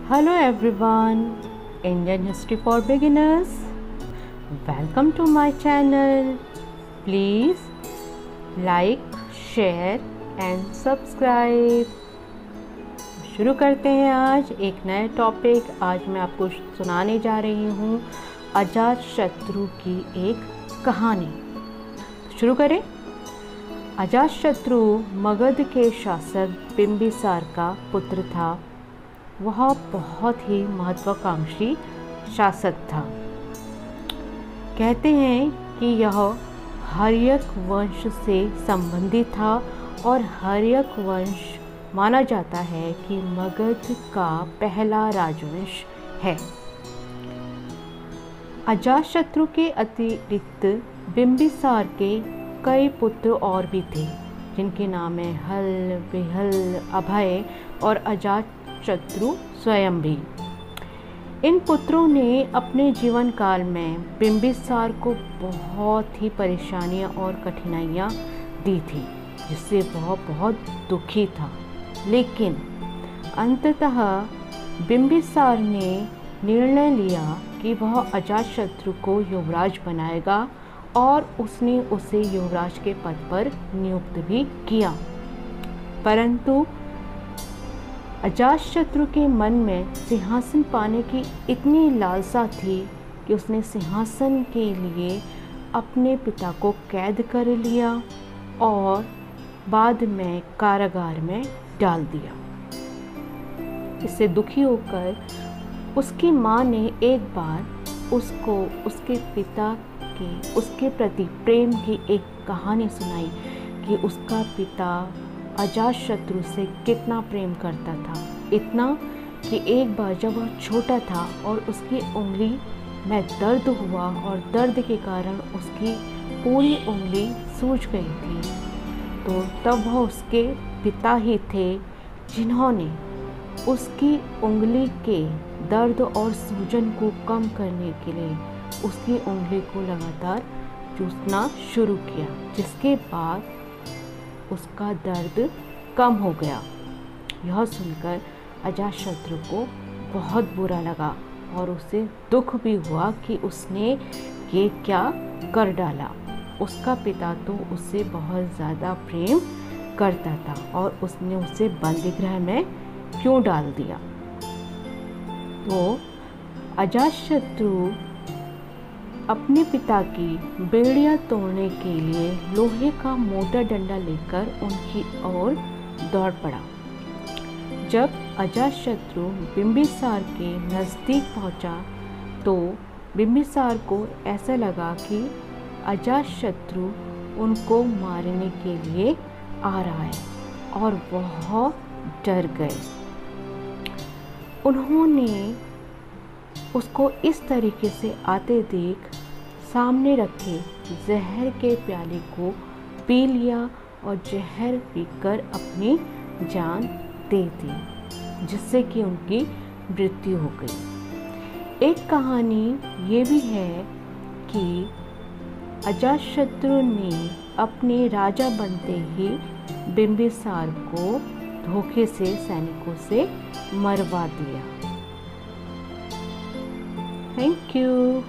Hello everyone, Indian History for Beginners. Welcome to my channel. Please like, share and subscribe. शुरू करते हैं आज एक नए टॉपिक। आज मैं आपको सुनाने जा रही हूँ अजातशत्रु की एक कहानी। शुरू करें। अजातशत्रु मगध के शासक बिंबिसार का पुत्र था। वह बहुत ही महत्वाकांक्षी शासक था। कहते हैं कि यह हर्यक वंश से संबंधित था और हर्यक वंश माना जाता है कि मगध का पहला राजवंश है। अजातशत्रु के अतिरिक्त बिंबिसार के कई पुत्र और भी थे, जिनके नाम हैं हल, विहल, अभय और अजातशत्रु स्वयं भी। इन पुत्रों ने अपने जीवन काल में बिंबिसार को बहुत ही परेशानियां और कठिनाइयां दी थी, जिससे वह बहुत दुखी था। लेकिन अंततः बिंबिसार ने निर्णय लिया कि वह अजातशत्रु को युवराज बनाएगा और उसने उसे युवराज के पद पर नियुक्त भी किया। परंतु अजातशत्रु के मन में सिंहासन पाने की इतनी लालसा थी कि उसने सिंहासन के लिए अपने पिता को कैद कर लिया और बाद में कारागार में डाल दिया। इससे दुखी होकर उसकी माँ ने एक बार उसको उसके पिता की उसके प्रति प्रेम की एक कहानी सुनाई कि उसका पिता अजातशत्रु से कितना प्रेम करता था। इतना कि एक बार जब वह छोटा था और उसकी उंगली में दर्द हुआ और दर्द के कारण उसकी पूरी उंगली सूज गई थी, तो तब वह उसके पिता ही थे जिन्होंने उसकी उंगली के दर्द और सूजन को कम करने के लिए उसकी उंगली को लगातार चूसना शुरू किया, जिसके बाद उसका दर्द कम हो गया। यह सुनकर अजातशत्रु को बहुत बुरा लगा और उसे दुख भी हुआ कि उसने ये क्या कर डाला। उसका पिता तो उससे बहुत ज़्यादा प्रेम करता था और उसने उसे बंदीगृह में क्यों डाल दिया। तो अजातशत्रु अपने पिता की बेड़ियां तोड़ने के लिए लोहे का मोटा डंडा लेकर उनकी ओर दौड़ पड़ा। जब अजातशत्रु बिंबिसार के नज़दीक पहुंचा तो बिंबिसार को ऐसा लगा कि अजातशत्रु उनको मारने के लिए आ रहा है और वह डर गए। उन्होंने उसको इस तरीके से आते देख सामने रखे जहर के प्याले को पी लिया और जहर पीकर अपनी जान दे दी, जिससे कि उनकी मृत्यु हो गई। एक कहानी ये भी है कि अजातशत्रु ने अपने राजा बनते ही बिंबिसार को धोखे से सैनिकों से मरवा दिया। Thank you.